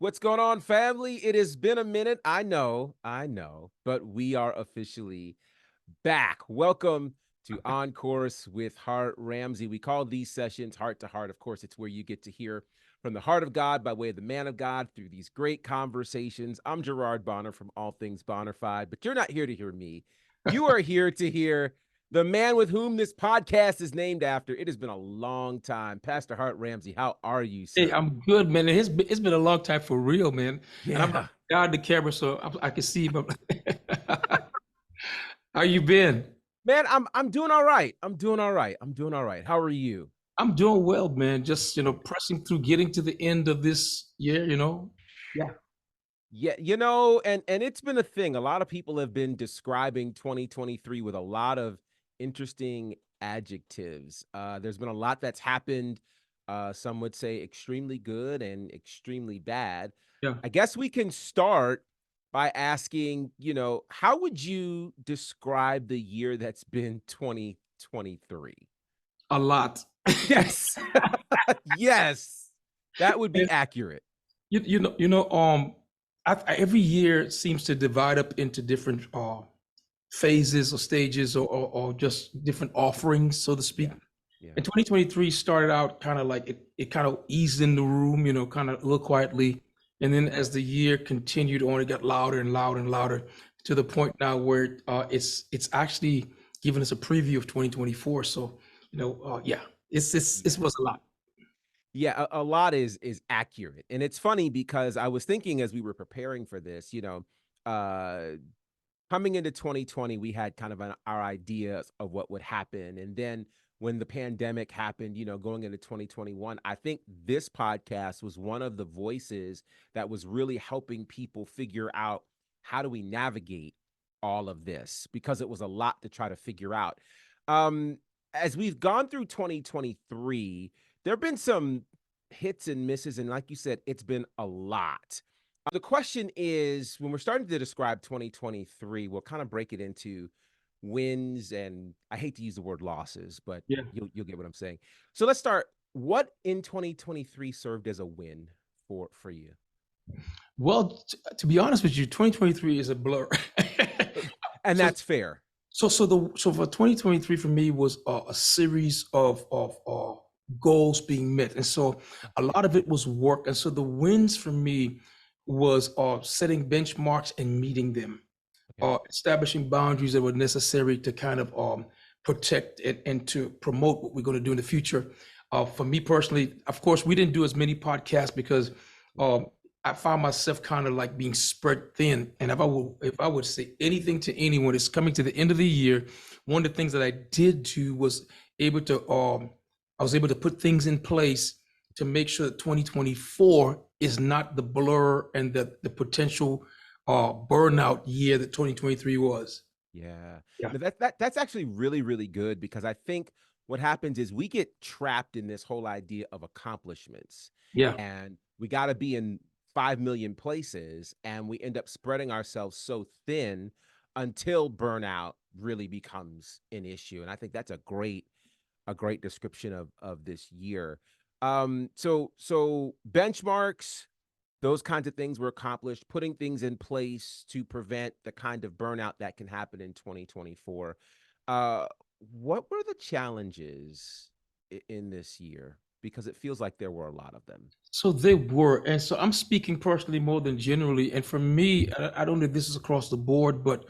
What's going on, family? It has been a minute. I know, but we are officially back. Welcome to On Course with Hart Ramsey. We call these sessions Heart to Heart. Of course, it's where you get to hear from the heart of God by way of the man of God through these great conversations. I'm Gerard Bonner from All Things Bonnerfied, but you're not here to hear me. You are here to hear the man with whom this podcast is named after. It has been a long time. Pastor Hart Ramsey, how are you, Hey, sir? I'm good, man. It's been a long time for real, man. And I'm Yeah. behind the camera, so I can see. But how you been? Man, I'm doing all right. I'm doing all right. I'm doing all right. How are you? I'm doing well, man. Just pressing through, getting to the end of this year. Yeah, Yeah, and it's been a thing. A lot of people have been describing 2023 with a lot of interesting adjectives. There's been a lot that's happened. Some would say extremely good and extremely bad. yeah, I guess we can start by asking, how would you describe the year that's been 2023? a lot. Yes. Yes. That would be And accurate. every year seems to divide up into different phases or stages or just different offerings, so to speak. Yeah. Yeah. And 2023 started out kind of like it kind of eased in the room, kind of a little quietly. And then as the year continued on, it got louder and louder and louder to the point now where it's actually giving us a preview of 2024. So, yeah, it Yeah. was a lot. Yeah, a lot is accurate. And it's funny because I was thinking as we were preparing for this, uh coming into 2020, we had kind of our ideas of what would happen. And then when the pandemic happened, going into 2021, I think this podcast was one of the voices that was really helping people figure out how do we navigate all of this because it was a lot to try to figure out. Um, as we've gone through 2023, there have been some hits and misses. And like you said, it's been a lot. The question is, when we're starting to describe 2023, we'll kind of break it into wins and I hate to use the word losses, but Yeah. you'll get what I'm saying. So let's start. What in 2023 served as a win for you? Well, to be honest with you, 2023 is a blur. And so that's fair. so for 2023 for me was a series of goals being met, and so a Okay. lot of it was work. And so the wins for me was setting benchmarks and meeting them, Okay. establishing boundaries that were necessary to kind of protect it and to promote what we're going to do in the future. For me personally, of course, we didn't do as many podcasts because Mhm. um, I found myself kind of like being spread thin. And if I would say anything to anyone, it's coming to the end of the year. One of the things that I did do was able to I was able to put things in place to make sure that 2024 is not the blur and the potential burnout year that 2023 was. Yeah. Yeah. No, that's actually really, really good because I think what happens is we get trapped in this whole idea of accomplishments Yeah. and we got to be in 5 million places and we end up spreading ourselves so thin until burnout really becomes an issue. And I think that's a great description of this year. So benchmarks, those kinds of things were accomplished, putting things in place to prevent the kind of burnout that can happen in 2024. Uh, what were the challenges in this year? Because it feels like there were a lot of them. So they were. And so I'm speaking personally more than generally. And for me, I don't know if this is across the board, but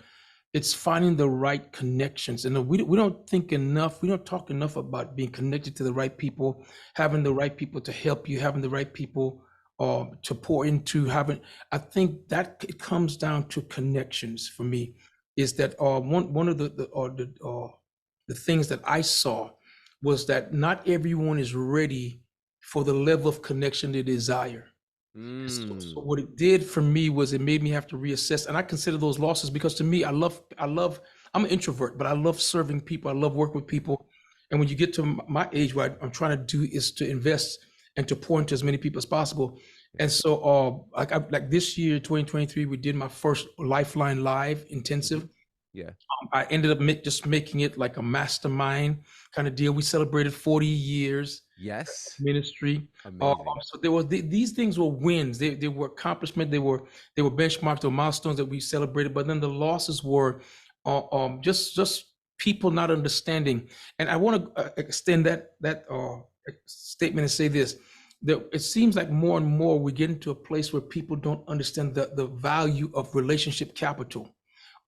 it's finding the right connections. And we don't think enough, we don't talk enough about being connected to the right people, having the right people to help you, having the right people to pour into, having, I think that it comes down to connections for me, is that one of the things that I saw was that not everyone is ready for the level of connection they desire. So Mm, what it did for me was it made me have to reassess, and I consider those losses because to me, I'm an introvert, but I love serving people. I love working with people. And when you get to my age, what I'm trying to do is to invest and to pour into as many people as possible. yeah. And so, like this year, 2023, we did my first Lifeline Live Hmm. intensive, Yeah. I ended up just making it like a mastermind kind of deal. We celebrated 40 years Yes. ministry. Amazing. So there was these things were wins. They were accomplishment. They were benchmarks or milestones that we celebrated. But then the losses were just people not understanding. And I want to extend that statement and say this: that it seems like more and more we get into a place where people don't understand the value of relationship capital,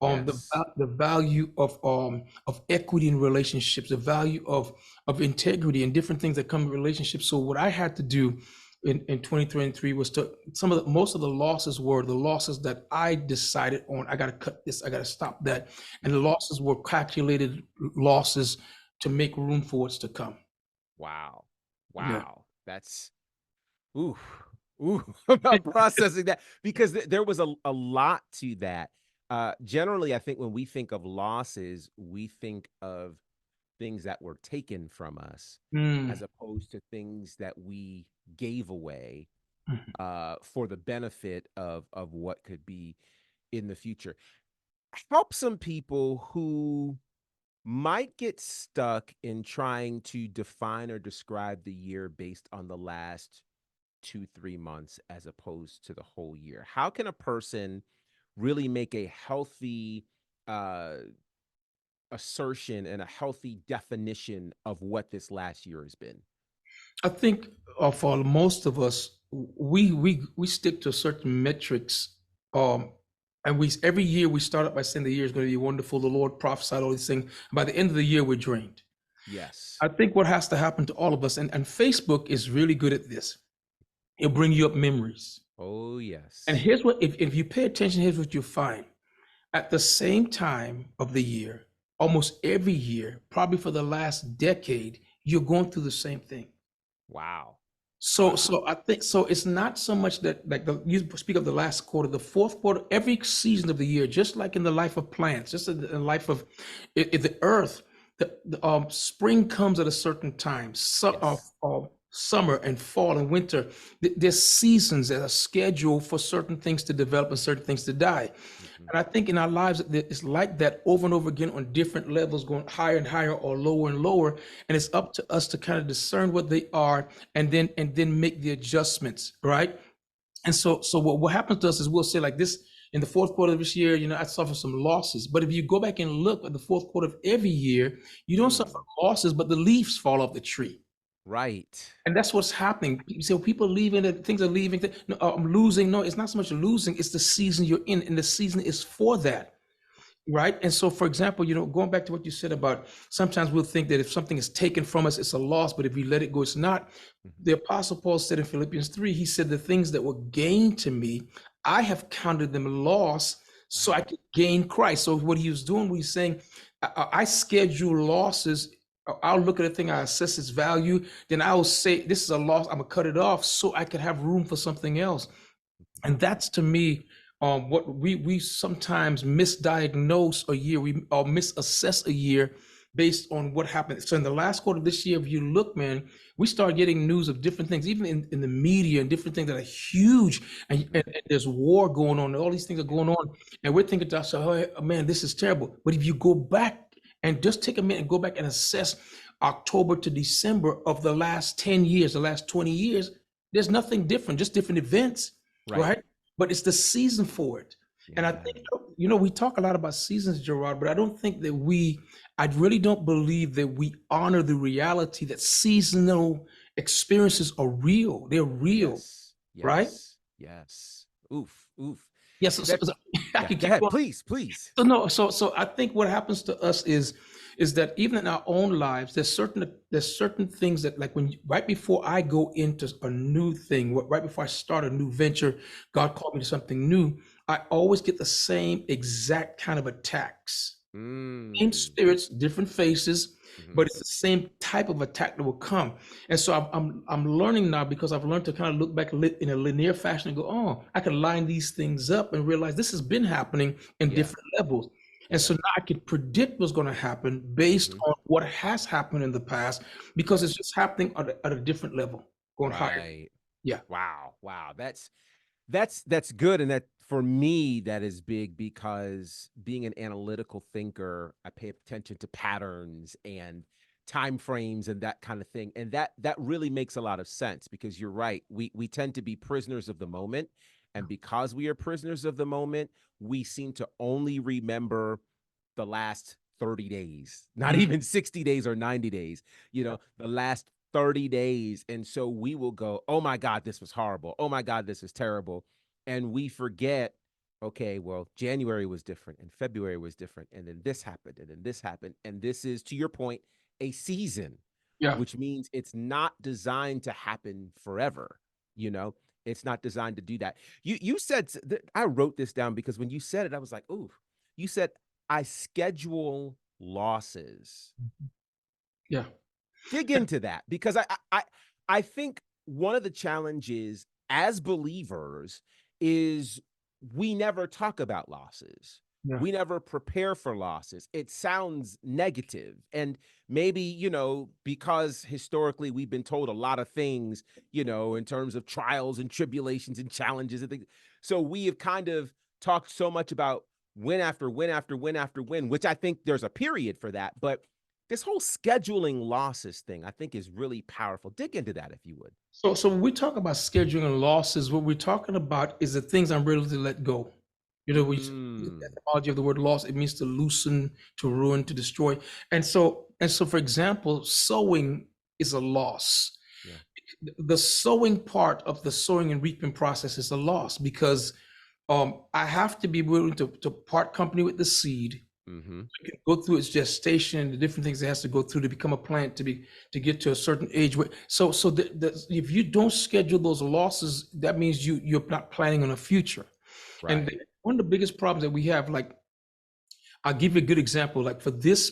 Yes. the value of equity in relationships, the value of integrity and different things that come in relationships. So what I had to do in 2023 was to most of the losses were the losses that I decided on. I got to cut this, I got to stop that, and the losses were calculated losses to make room for what's to come. Wow. Yeah. Wow. That's ooh. Ooh, about processing that because there was a lot to that. Generally, I think when we think of losses, we think of things that were taken from us Mm. as opposed to things that we gave away for the benefit of what could be in the future. Help some people who might get stuck in trying to define or describe the year based on the last 2, 3 months as opposed to the whole year. How can a person really make a healthy uh, assertion and a healthy definition of what this last year has been? I think for most of us, we stick to certain metrics, um, and we every year we start up by saying the year is going to be wonderful. The Lord prophesied all these things. By the end of the year, we're drained. Yes. I think what has to happen to all of us, and Facebook is really good at this. It'll bring you up memories. Oh, And yes. here's what, if you pay attention, here's what you'll find. At the same time of the year, almost every year, probably for the last decade, you're going through the same thing. Wow. So, Wow. so I think so. It's not so much that like you speak of the last quarter, the fourth quarter, every season of the year, just like in the life of plants, just in the life of the earth. The spring comes at a certain time. Yes. Summer and fall and winter. There's seasons that are scheduled for certain things to develop and certain things to die. Mhm. And I think in our lives, it's like that over and over again on different levels, going higher and higher or lower and lower. And it's up to us to kind of discern what they are and then make the adjustments, right? And so what happens to us is we'll say like this in the fourth quarter of this year, I suffer some losses. But if you go back and look at the fourth quarter of every year, you don't suffer Mm. losses, but the leaves fall off the tree. Right. And that's what's happening. You say, well, people leaving, things are leaving. No, I'm losing. No, it's not so much losing. It's the season you're in, and the season is for that. Right. And so, for example, going back to what you said about sometimes we'll think that if something is taken from us, it's a loss, but if we let it go, it's not. Mhm. The Apostle Paul said in Philippians 3, he said, the things that were gained to me, I have counted them loss so I Wow. could gain Christ. So, what he was doing, he's saying, I schedule losses. I'll look at a thing, I assess its value, then I will say, this is a loss, I'm going to cut it off so I could have room for something else. And that's to me what we sometimes misdiagnose a year, we or misassess a year based on what happened. So in the last quarter of this year, if you look, man, we start getting news of different things, even in the media and different things that are huge, and, Mhm. and there's war going on, and all these things are going on, and we're thinking to ourselves, oh man, this is terrible. But if you go back and just take a minute and go back and assess October to December of the last 10 years, the last 20 years, there's nothing different, just different events, Right. right? But it's the season for it. And I Yeah. think, we talk a lot about seasons, Gerard, but I don't think that I really don't believe that we honor the reality that seasonal experiences are real. They're real, Yes. right? Yes. Yes. Oof. Oof. Yes. So, That so I yeah, can go keep ahead. going. Please, please. So no, so I think what happens to us is that even in our own lives, there's certain things that like right before I go into a new thing, right before I start a new venture, God called me to something new. I always get the same exact kind of attacks. Same Mm. spirits, different faces, Mhm. but it's the same type of attack that will come. And so I'm learning now because I've learned to kind of look back in a linear fashion and go, oh, I can line these things up and realize this has been happening in Yeah. different levels. And Yeah. so now I can predict what's going to happen based Mhm. on what has happened in the past because Right. it's just happening at a different level, going higher. Right. Yeah. Wow. Wow. That's good, and that For me, that is big because being an analytical thinker, I pay attention to patterns and time frames and that kind of thing. And that really makes a lot of sense because you're right. We tend to be prisoners of the moment. And because we are prisoners of the moment, we seem to only remember the last 30 days, not Mm, even 60 days or 90 days, the last 30 days. And so we will go, oh my God, this was horrible. Oh my God, this is terrible. And we forget, okay, well, January was different and February was different. And then this happened and then this happened. And this is, to your point, a season, yeah. which means it's not designed to happen forever. You know, it's not designed to do that. You said I wrote this down because when you said it, I was like, ooh, you said I schedule losses. Yeah. Dig into that because I think one of the challenges as believers is we never talk about losses. Yeah. We never prepare for losses. It sounds negative. And maybe, because historically we've been told a lot of things, in terms of trials and tribulations and challenges and things. So we have kind of talked so much about win after win after win after win, which I think there's a period for that. But this whole scheduling losses thing, I think, is really powerful. Dig into that if you would. So when we talk about scheduling and losses, what we're talking about is the things I'm ready to let go. We the Mm, etymology of the word loss, it means to loosen, to ruin, to destroy. And so for example, sowing is a loss. yeah. The sowing part of the sowing and reaping process is a loss because I have to be willing to part company with the seed, Mm-hmm. go through its gestation and the different things it has to go through to become a plant to get to a certain age. So if you don't schedule those losses, that means you're not planning on a future. And Right. one of the biggest problems that we have, like I'll give you a good example. Like for this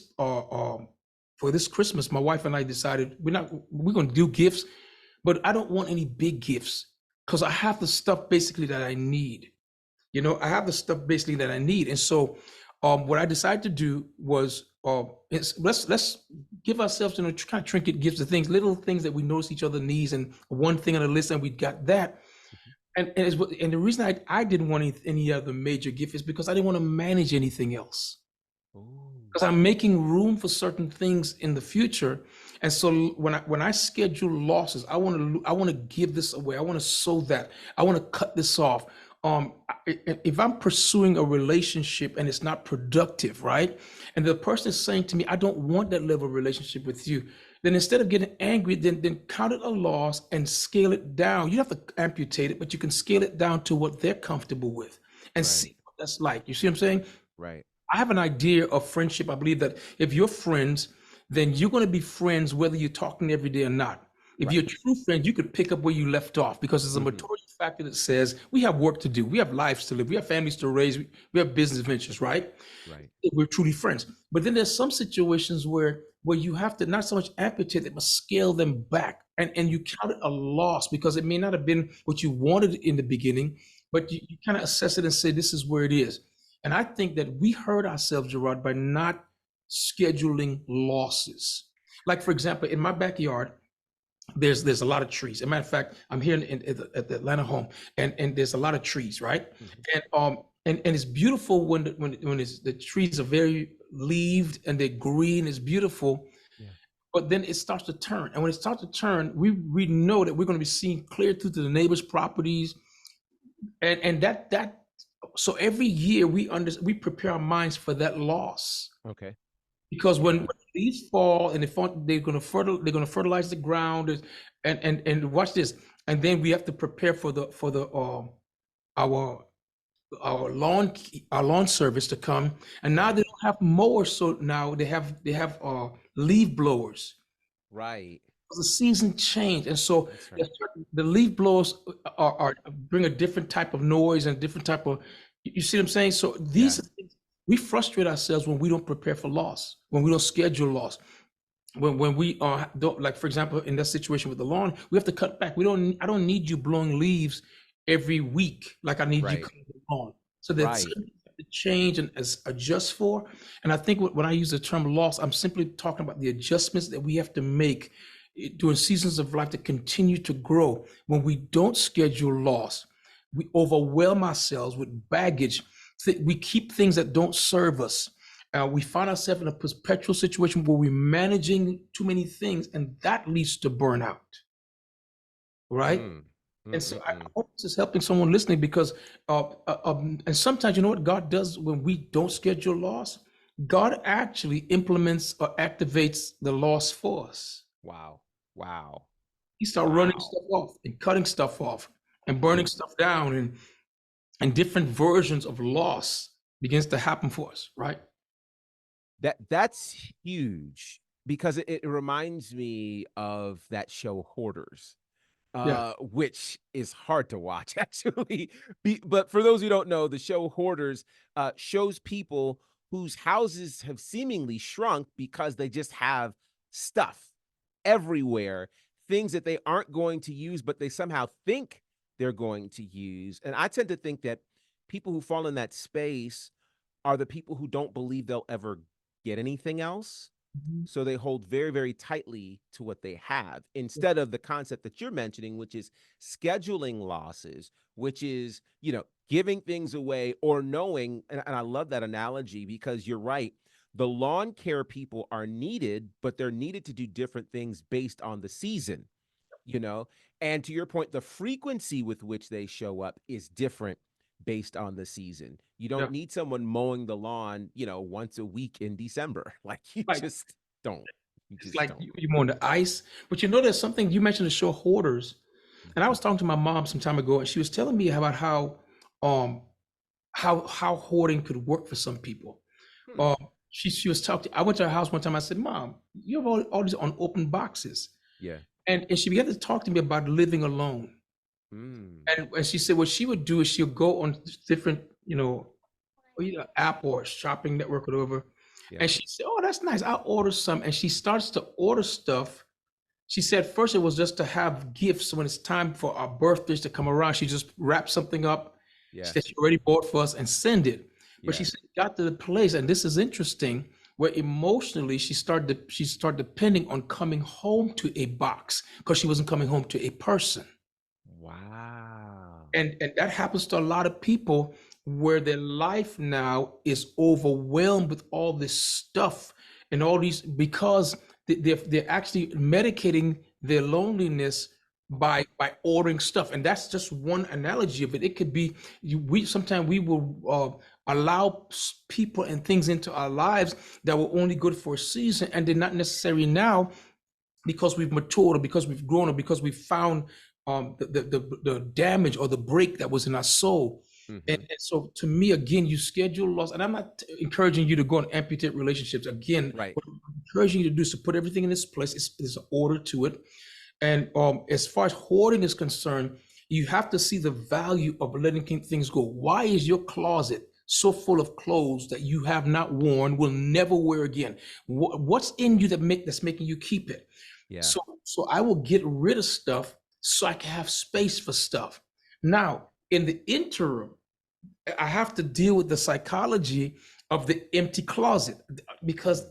Christmas, my wife and I decided we're going to do gifts, but I don't want any big gifts because I have the stuff basically that I need. I have the stuff basically that I need. And so what I decided to do was let's give ourselves kind of trinket gifts, the things, little things that we notice each other needs, and one thing on the list, and we got that. Mhm. And the reason I didn't want any other major gift is because I didn't want to manage anything else. Ooh. Because I'm making room for certain things in the future. And so when I schedule losses, I want to give this away. I want to sow that. I want to cut this off. If I'm pursuing a relationship and it's not productive, right? And the person is saying to me, I don't want that level of relationship with you. Then instead of getting angry, then count it a loss and scale it down. You don't have to amputate it, but you can scale it down to what they're comfortable with and Right. see what that's like. You see what I'm saying? Right. I have an idea of friendship. I believe that if you're friends, then you're going to be friends whether you're talking every day or not. If Right. you're true friends, you could pick up where you left off because there's a Mm-hmm. maturity factor that says we have work to do, we have lives to live, we have families to raise, we have business ventures, right? Right. We're truly friends. But then there's some situations where you have to not so much amputate them, but scale them back. And you count it a loss because it may not have been what you wanted in the beginning, but you kind of assess it and say, this is where it is. And I think that we hurt ourselves, Gerard, by not scheduling losses. Like, for example, in my backyard, there's a lot of trees. As a matter of fact, I'm here at the Atlanta home, and there's a lot of trees, right? Mm-hmm. And it's beautiful when the trees are very leaved and they're green. It's beautiful, Yeah. but then it starts to turn, and when it starts to turn, we know that we're going to be seeing clear through to the neighbors' properties, and that so every year we prepare our minds for that loss Okay. because when Yeah. leaves fall and they're going to fertilize the ground and watch this, and then we have to prepare for the our our lawn our lawn service to come, and now Right. they don't have mowers, so now they have leaf blowers. Right. The season changed, and so That's right. the leaf blowers are bring a different type of noise and a different type of. You see what I'm saying? So these Yeah. are things we frustrate ourselves when we don't prepare for loss, when we don't schedule loss, when we don't, like for example in that situation with the lawn, we have to cut back. I don't need you blowing leaves every week like I need you Right. cutting the lawn. So that's Right. to change and adjust for. And I think when I use the term loss, I'm simply talking about the adjustments that we have to make during seasons of life to continue to grow. When we don't schedule loss, We overwhelm ourselves with baggage. We keep things that don't serve us. We find ourselves in a perpetual situation where we're managing too many things, and that leads to burnout, right? Mm. And so I Mm-mm-mm. hope this is helping someone listening because, and sometimes you know what God does when we don't schedule loss? God actually implements or activates the loss for us. Wow. Wow. He start running Wow. stuff off and cutting stuff off and burning Mm. stuff down, and different versions of loss begins to happen for us, right? That's huge because it reminds me of that show Hoarders, Yeah. which is hard to watch actually. But for those who don't know, the show Hoarders shows people whose houses have seemingly shrunk because they just have stuff everywhere, things that they aren't going to use, but they somehow think they're going to use. And I tend to think that people who fall in that space are the people who don't believe they'll ever get anything else. Mhm. So they hold very, very tightly to what they have instead of the concept that you're mentioning, which is scheduling losses, which is, giving things away or knowing. And I love that analogy because you're right. The lawn care people are needed, but they're needed to do different things based on the season, you know? And to your point, the frequency with which they show up is different based on the season. You Yeah. don't need someone mowing the lawn, once a week in December. Like you Like just don't. You it's just like don't. you're on the ice. But you know, there's something you mentioned the show Hoarders. And I Mhm. was talking to my mom some time ago, and she was telling me about um how hoarding could work for some people. Hmm. Um, she was talking. I went to her house one time. I said, "Mom, you have all these unopened boxes," Yeah. and she began to talk to me about living alone. Mm. And she said what she would do is she'll go on different, app or shopping network or whatever. Yeah. And she said, "Oh, that's nice. I'll order some." And she starts to order stuff. She said first it was just to have gifts when it's time for our birthdays to come around. She just wrapped something up. She Yeah. said she already bought for us and send it. But she Yeah. said it got to the place, and this is interesting, where emotionally she started depending on coming home to a box because she wasn't coming home to a person. Wow. And that happens to a lot of people where their life now is overwhelmed with all this stuff and all these because they're actually medicating their loneliness by ordering stuff. And that's just one analogy of it. It could be we sometimes we will allow people and things into our lives that were only good for a season, and they're not necessary now because we've matured or because we've grown or because we've found the damage or the break that was in our soul. And, Hmm. and so to me, again, you schedule loss, and I'm not encouraging you to go and amputate relationships. Again, Right. what I'm encouraging you to do is to put everything in its place. There's an order to it. And as far as hoarding is concerned, you have to see the value of letting things go. Why is your closet so full of clothes that you have not worn, will never wear again? What's in you that's making you keep it? Yeah. So I will get rid of stuff so I can have space for stuff. Now, in the interim, I have to deal with the psychology of the empty closet because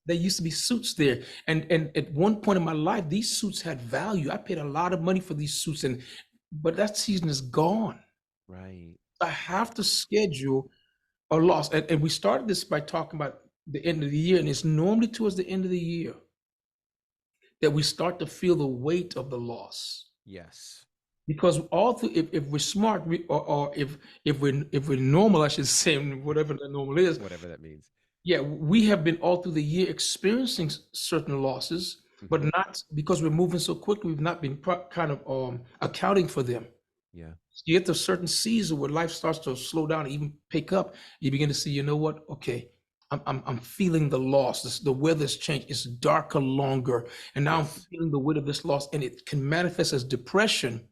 there used to be suits there, and at one point in my life, these suits had value. I paid a lot of money for these suits, and but that season is gone. Right. I have to schedule a loss, and we started this by talking about the end of the year, and it's normally towards the end of the year that we start to feel the weight of the loss. Yes. Because all through, if we're smart, or if we're normal, I should say, whatever the normal is, Whatever that means. yeah, we have been all through the year experiencing certain losses, but Hmm. not because we're moving so quickly. We've not been kind of accounting for them. Yeah. You get to a certain season where life starts to slow down, and even pick up. You begin to see, you know what? Okay, I'm feeling the loss. The weather's changed. It's darker longer, and now I'm Yes. feeling the weight of this loss, and it can manifest as depression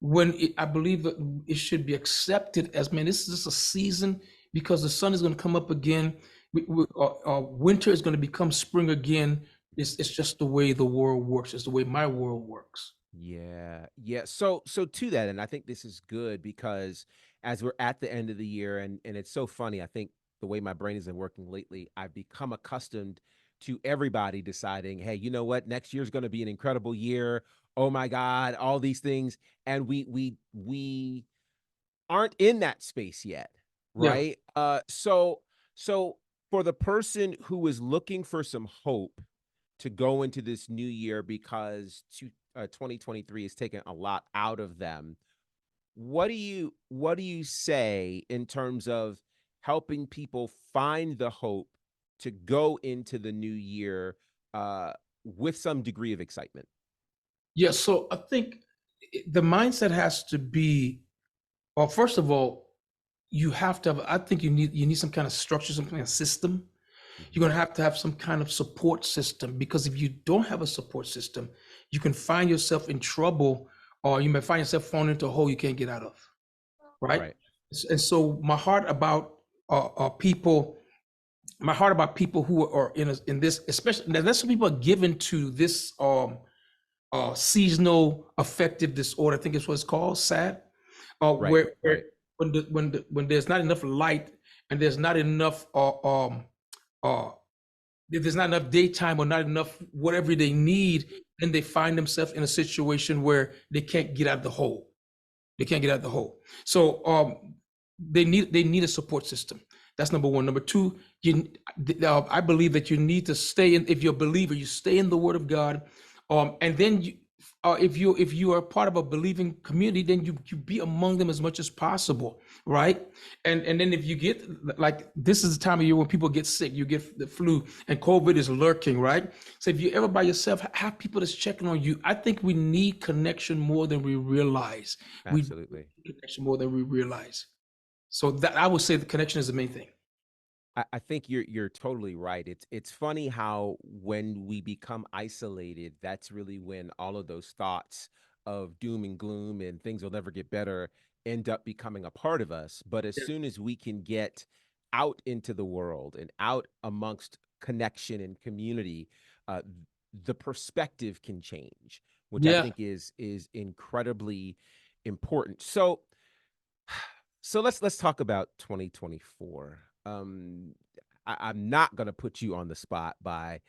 when I believe that it should be accepted as, man, this is just a season because the sun is going to come up again. Winter is going to become spring again. It's just the way the world works. It's the way my world works. Yeah. Yeah. So to that, and I think this is good because as we're at the end of the year, and it's so funny, I think the way my brain has been working lately, I've become accustomed to everybody deciding, hey, you know what, next year's going to be an incredible year. Oh my God, all these things. And we aren't in that space yet, Yeah. right? So for the person who is looking for some hope to go into this new year because 2023 has taken a lot out of them, what do you say in terms of helping people find the hope to go into the new year uh, with some degree of excitement? Yeah. So I think the mindset has to be, well, first of all, you have to have, I think you need some kind of structure, some kind of system. You're Mhm. going to have some kind of support system, because if you don't have a support system, you can find yourself in trouble, or you may find yourself falling into a hole you can't get out of, right? Right. And so people, my heart about people who are in this, especially now, that's some people are given to this seasonal affective disorder. I think it's what it's called, SAD, Right. where Right. when there's not enough light, and there's not enough uh, if there's not enough daytime or not enough whatever they need, then they find themselves in a situation where they can't get out of the hole. They can't get out of the hole. So they need a support system. That's number one. Number two, I believe that you need to stay in. If you're a believer, you stay in the Word of God, and then if you are part of a believing community, then you be among them as much as possible, right? And then if you get, like, this is the time of year when people get sick, you get the flu, and COVID is lurking, right? So if you're ever by yourself, have people that's checking on you. I think we need connection more than we realize. We need Absolutely. connection more than we realize. So that, I would say, the connection is the main thing. I think you're totally right. It's funny how when we become isolated, that's really when all of those thoughts of doom and gloom and things will never get better end up becoming a part of us. But as Yeah. soon as we can get out into the world and out amongst connection and community, the perspective can change, which I Yeah. think is incredibly important. So let's talk about 2024. I'm not gonna put you on the spot by,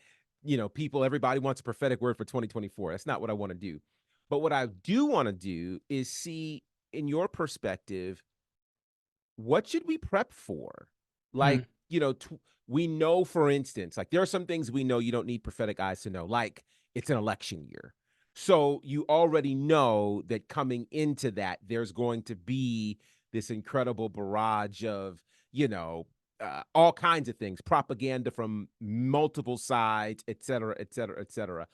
people. Everybody wants a prophetic word for 2024. That's not what I want to do. But what I do want to do is see, in your perspective, what should we prep for? Mm. Like, we know, for instance, like there are some things we know you don't need prophetic eyes to know, like it's an election year. So you already know that coming into that, there's going to be this incredible barrage of, all kinds of things, propaganda from multiple sides, et cetera, et cetera, et cetera.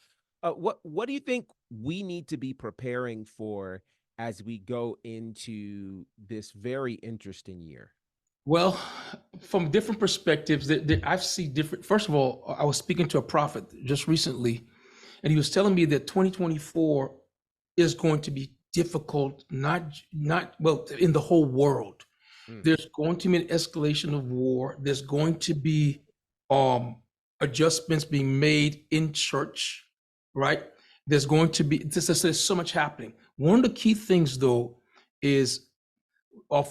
What do you think we need to be preparing for as we go into this very interesting year? Well, from different perspectives, I've seen different. First of all, I was speaking to a prophet just recently, and he was telling me that 2024 is going to be difficult, not well, in the whole world. Mm, There's going to be an escalation of war. There's going to be um, adjustments being made in church, right? There's going to be there's so much happening. One of the key things, though, is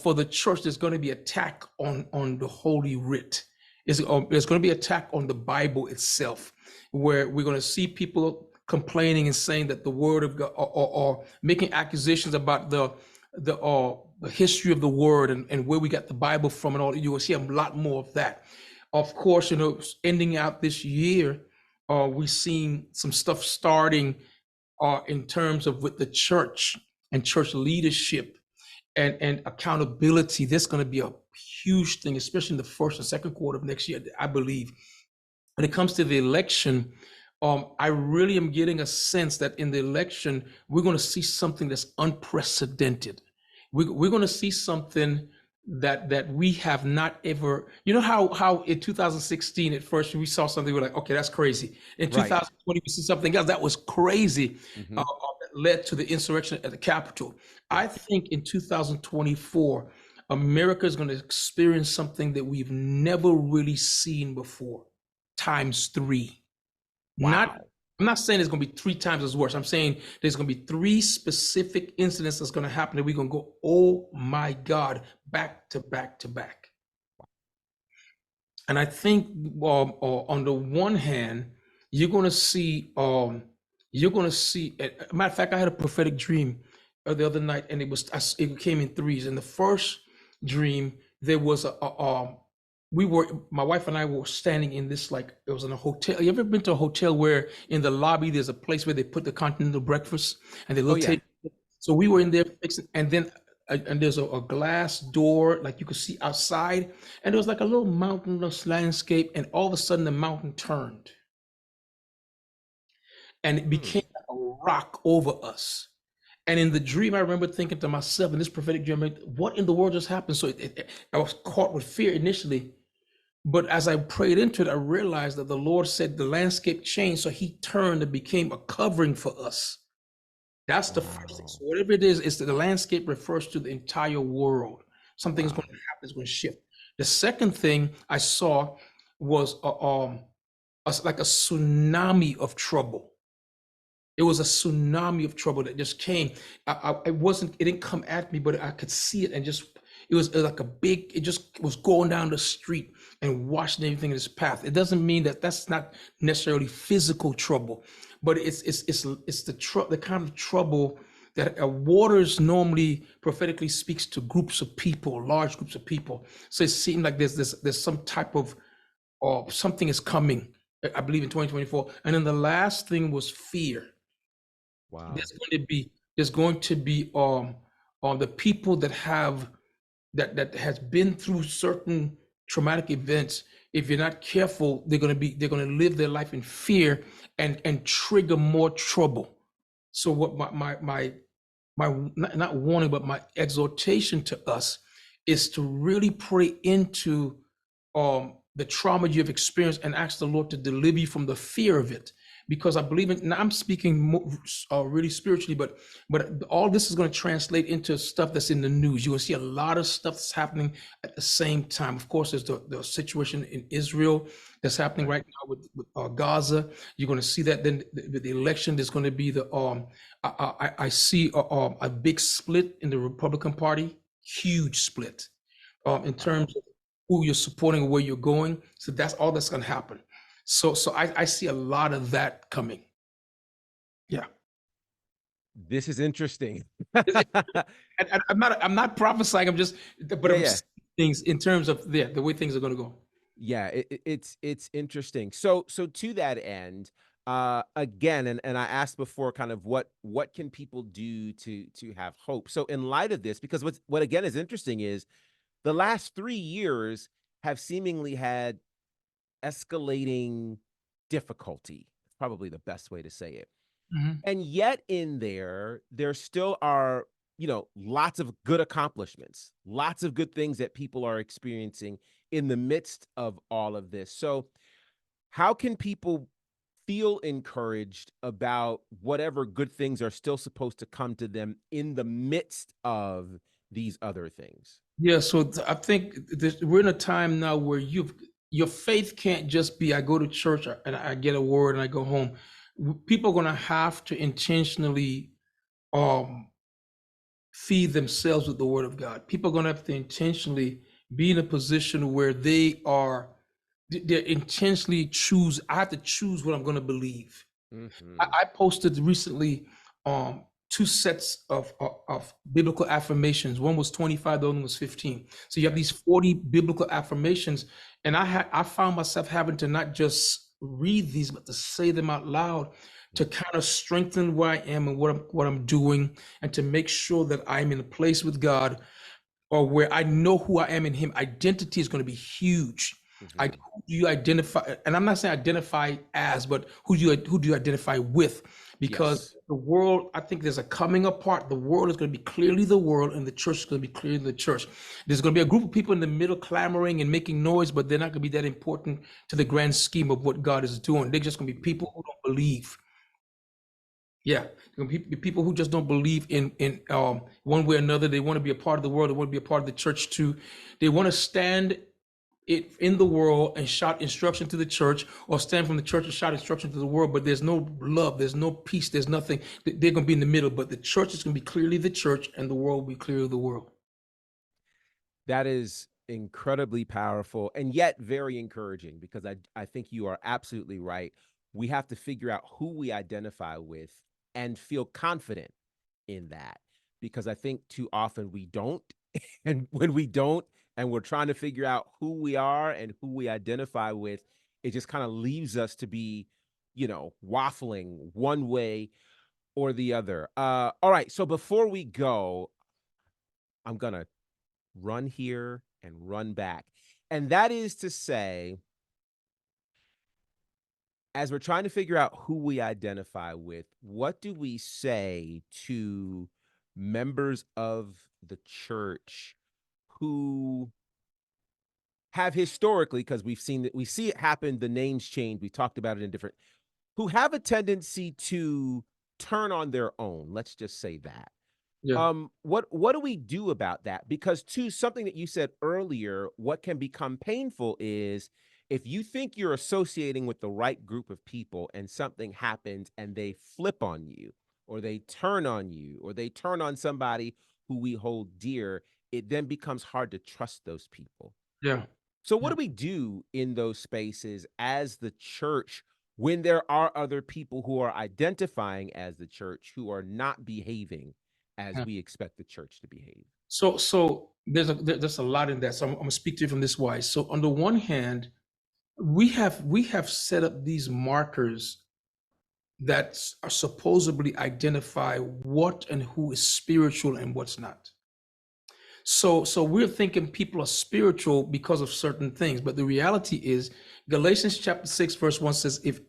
for the church, there's going to be attack on the Holy Writ. There's going to be attack on the Bible itself, where we're going to see people complaining and saying that the Word of God, or making accusations about the history of the Word, and where we got the Bible from, and all. You will see a lot more of that. Of course, ending out this year, we've seen some stuff starting in terms of with the church and church leadership and accountability. That's going to be a huge thing, especially in the first and second quarter of next year, I believe. When it comes to the election, I really am getting a sense that in the election, we're going to see something that's unprecedented. We're going to see something that we have not ever. You know how in 2016 at first we saw something, we're like, okay, that's crazy. In right. 2020 we see something else that was crazy, Hmm. that led to the insurrection at the Capitol. I Yes. think in 2024, America is going to experience something that we've never really seen before, times three. Not, Wow. I'm not saying it's going to be three times as worse. I'm saying there's going to be three specific incidents that's going to happen that we're going to go, oh my God, back to back to back. And I think, on the one hand, you're going to see, matter of fact, I had a prophetic dream the other night, and it came in threes. In the first dream, there was my wife and I were standing in this, like, it was in a hotel. You ever been to a hotel where in the lobby there's a place where they put the continental breakfast and the Oh little yeah. table? So we were in there fixing, and then and there's a glass door, like you could see outside, and there was like a little mountainous landscape, and all of a sudden the mountain turned and it Hmm. became like a rock over us. And in the dream, I remember thinking to myself in this prophetic dream, like, what in the world just happened? So I was caught with fear initially. But as I prayed into it, I realized that the Lord said the landscape changed. So he turned and became a covering for us. That's the first thing. Wow. So whatever it is that the landscape refers to the entire world. Something is going Wow. to happen, it's going to shift. The second thing I saw was like a tsunami of trouble. It was a tsunami of trouble that just came. It didn't come at me, but I could see it, and it was like a big, it just was going down the street and washing everything in its path. It doesn't mean that that's not necessarily physical trouble, but it's the kind of trouble that waters normally prophetically speaks to groups of people, large groups of people. So it seemed like there's some type of, or something is coming, I believe, in 2024. And then the last thing was fear. Wow. There's going to be the people that have that has been through certain traumatic events. If you're not careful, they're going to live their life in fear and trigger more trouble. So what my not warning, but my exhortation to us is to really pray into the trauma you've experienced and ask the Lord to deliver you from the fear of it. Because I believe in, now I'm speaking more, really spiritually, but all this is going to translate into stuff that's in the news. You're going to see a lot of stuff that's happening at the same time. Of course, there's the situation in Israel that's happening Right. right now with Gaza. You're going to see that. Then with the election, there's going to be I see a big split in the Republican Party, huge split, in Wow. terms of who you're supporting and where you're going. So that's all that's going to happen. So I see a lot of that coming. Yeah. This is interesting. It- I'm not prophesying. But Yeah, I'm yeah. seeing things in terms of the way things are going to go. Yeah, it's interesting. So to that end, again, and I asked before kind of what can people do to have hope. So in light of this, because what again is interesting is the last 3 years have seemingly had escalating difficulty. It's probably the best way to say it. Mhm. And yet in there still are, lots of good accomplishments, lots of good things that people are experiencing in the midst of all of this. So, how can people feel encouraged about whatever good things are still supposed to come to them in the midst of these other things? Yeah, so I think we're in a time now where your faith can't just be I go to church and I get a word and I go home. People are going to have to intentionally um feed themselves with the word of God. People are going to have to intentionally be in a position where they're intentionally choose. I have to choose what I'm going to believe. Mhm. I posted recently two sets of biblical affirmations. One was 25, the other one was 15. So you have these Yes. 40 biblical affirmations, and I found myself having to not just read these, but to say them out loud to Mhm. kind of strengthen where I am and what I'm doing, and to make sure that I'm in a place with God or where I know who I am in Him. Identity is going to be huge. Mhm. Who do you identify? And I'm not saying identify as, but who do you identify with? Because Yes. the world, I think there's a coming apart. The world is going to be clearly the world, and the church is going to be clearly the church. There's going to be a group of people in the middle clamoring and making noise, but they're not going to be that important to the grand scheme of what God is doing. They're just going to be Mhm. people who don't believe. Yeah, there can be people who just don't believe in one way or another. They want to be a part of the world. They want to be a part of the church too. They want to stand it in the world and shout instruction to the church, or stand from the church and shout instruction to the world. But there's no love. There's no peace. There's nothing. They're going to be in the middle. But the church is going to be clearly the church, and the world will be clearly the world. That is incredibly powerful and yet very encouraging because I think you are absolutely right. We have to figure out who we identify with and feel confident in that. because I think too often we don't. And when we don't, and we're trying to figure out who we are and who we identify with, it just kind of leaves us to be, waffling one way or the other. All right. So before we go, I'm going to run here and run back. And that is to say, as we're trying to figure out who we identify with, what do we say to members of the church who have historically, because we see it happen, the names change, we talked about it in different, who have a tendency to turn on their own, let's just say that. Yeah. What do we do about that? Because to something that you said earlier, what can become painful is if you think you're associating with the right group of people and something happens and they flip on you, or they turn on you, or they turn on somebody who we hold dear, it then becomes hard to trust those people. Yeah. So what Yeah. do we do in those spaces as the church when there are other people who are identifying as the church who are not behaving as Yeah. we expect the church to behave? So there's a lot in that. So I'm gonna speak to you from this wise. So on the one hand, we have set up these markers that are supposedly identify what and who is spiritual and what's not. So we're thinking people are spiritual because of certain things, but the reality is Galatians chapter 6 verse 1 says, if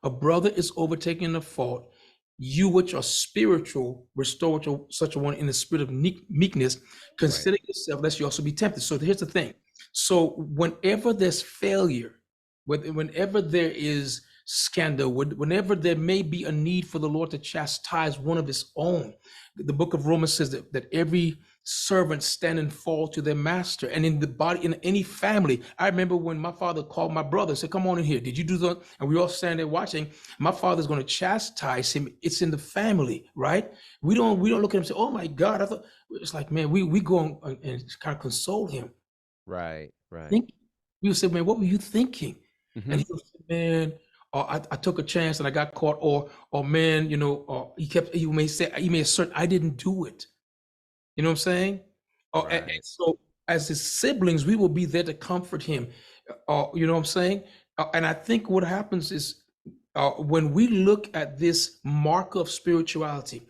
a brother is overtaken in a fault, you which are spiritual restore such a one in the spirit of meekness, Right. consider yourself lest you also be tempted. So here's the thing. So whenever there's failure, whenever there is scandal, whenever there may be a need for the Lord to chastise one of his own, the book of Romans says that every servant stand and fall to their master. And in the body, in any family, I remember when my father called my brother and said, come on in here, did you do that? And we all stand there watching. My father's going to chastise him. It's in the family, right? We don't look at him and say, oh my God, I thought. It's like, man, we go and kind of console him. Right. Right. Think We would say, man, what were you thinking? And Hmm. he would say, man, I took a chance and I got caught, or man, or he may assert I didn't do it. You know what I'm saying? And Right. so as his siblings, we will be there to comfort him. You know what I'm saying? And I think what happens is when we look at this mark of spirituality,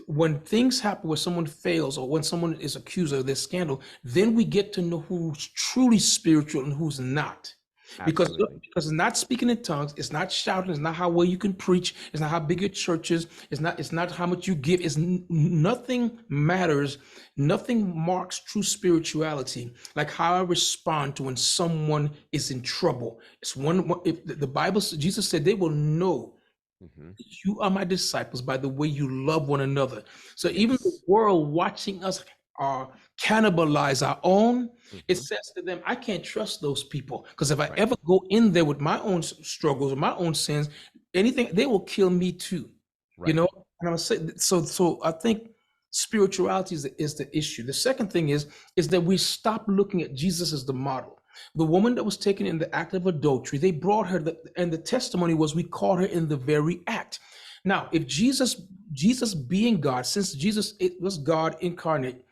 when things happen where someone fails or when someone is accused of this scandal, then we get to know who's truly spiritual and who's not. Because Absolutely. because it's not speaking in tongues, it's not shouting, it's not how well you can preach, it's not how big your church is, it's not how much you give. Nothing matters, nothing marks true spirituality like how I respond to when someone is in trouble. It's if the Bible, Jesus said, they will know Hmm. you are my disciples by the way you love one another. So even the Yes. world watching us cannibalize our own, it Hmm. says to them, I can't trust those people because if I Right. ever go in there with my own struggles or my own sins, anything, they will kill me too. You Right. know, and I'm saying so. I think spirituality is the issue. The second thing is that we stop looking at Jesus as the model. The woman that was taken in the act of adultery, they brought her, and the testimony was we caught her in the very act. Now, if Jesus being God, since Jesus it was God incarnate,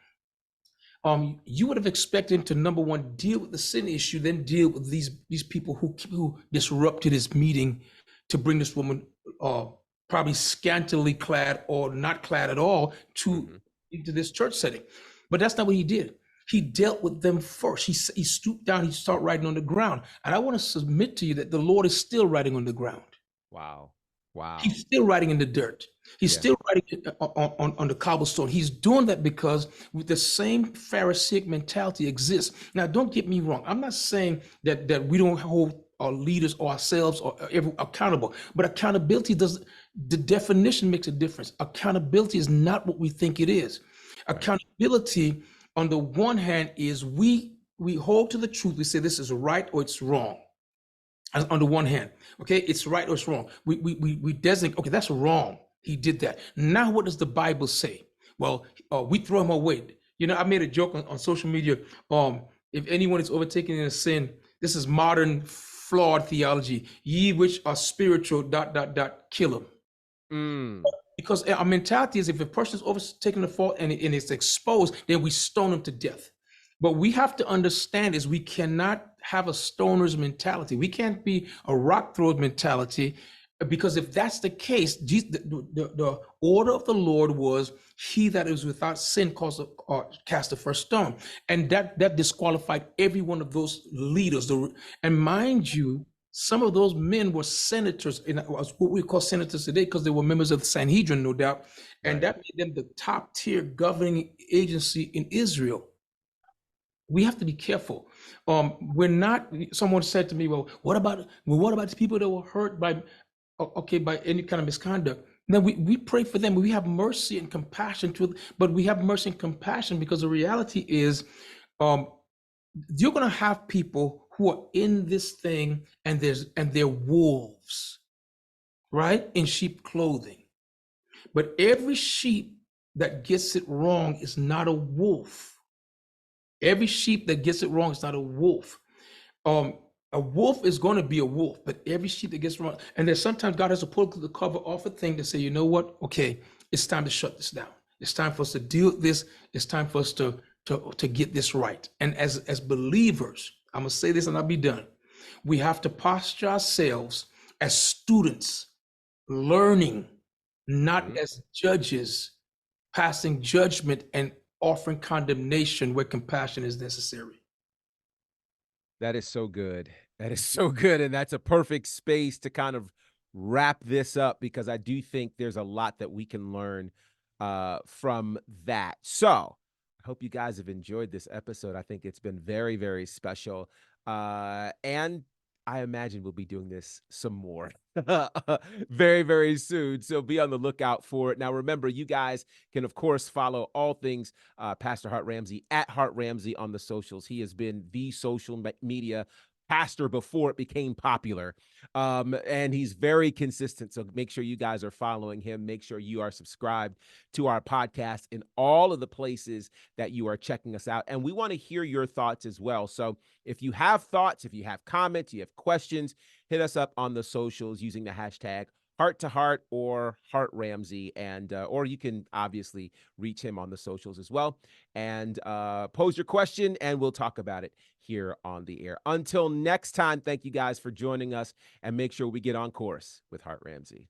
you would have expected him to number one deal with the sin issue, then deal with these people who disrupted his meeting to bring this woman, uh, probably scantily clad or not clad at all, to Hmm. into this church setting. But that's not what he did. He dealt with them first. He stooped down. He started writing on the ground. And I want to submit to you that the Lord is still writing on the ground. Wow. Wow. He's still writing in the dirt. He's Yeah. still writing on the cobblestone. He's doing that because the same Pharisaic mentality exists. Now, don't get me wrong. I'm not saying that we don't hold our leaders or ourselves or accountable, but accountability does, the definition makes a difference. Accountability is not what we think it is. Right. Accountability, on the one hand, is we hold to the truth. We say this is right or it's wrong. On the one hand, okay, it's right or it's wrong. We designate, okay, that's wrong. He did that. Now, what does the Bible say? Well, we throw him away. I made a joke on social media. If anyone is overtaken in a sin, this is modern flawed theology. Ye which are spiritual, dot dot dot, kill them. Mm. because our mentality is if a person is overtaking the fault and it's exposed, then we stone them to death. But we have to understand is we cannot have a stoner's mentality. We can't be a rock thrower's mentality, because if that's the case, the order of the Lord was, he that is without sin cast the first stone. And that disqualified every one of those leaders. And mind you, some of those men were senators, in what we call senators today, because they were members of the Sanhedrin, no doubt. And Right. that made them the top tier governing agency in Israel. We have to be careful. We're not. Someone said to me, "Well, what about the people that were hurt by, okay, by any kind of misconduct?" Then we pray for them. We have mercy and compassion to, but we have mercy and compassion because the reality is, um, you're going to have people who are in this thing, and they're wolves, right, in sheep clothing. But every sheep that gets it wrong is not a wolf. Every sheep that gets it wrong is not a wolf. Um, a wolf is going to be a wolf, but every sheep that gets it wrong, and then sometimes God has to pull the cover off a thing to say, you know what? Okay, it's time to shut this down. It's time for us to deal with this. It's time for us to get this right. And as believers, I'm gonna say this and I'll be done. We have to posture ourselves as students, learning, not Mhm. as judges, passing judgment and offering condemnation where compassion is necessary. That is so good. That is so good, and that's a perfect space to kind of wrap this up because I do think there's a lot that we can learn, from that. So, I hope you guys have enjoyed this episode. I think it's been very, very special, and I imagine we'll be doing this some more very, very soon, so be on the lookout for it. Now remember, you guys can, of course, follow all things Pastor Hart Ramsey at Hart Ramsey on the socials. He has been the social media pastor before it became popular. And he's very consistent. So make sure you guys are following him. Make sure you are subscribed to our podcast in all of the places that you are checking us out. And we want to hear your thoughts as well. So if you have thoughts, if you have comments, you have questions, hit us up on the socials using the hashtag Heart to Heart or Hart Ramsey, and or you can obviously reach him on the socials as well, and pose your question, and we'll talk about it here on the air. Until next time, thank you guys for joining us, and make sure we get on course with Hart Ramsey.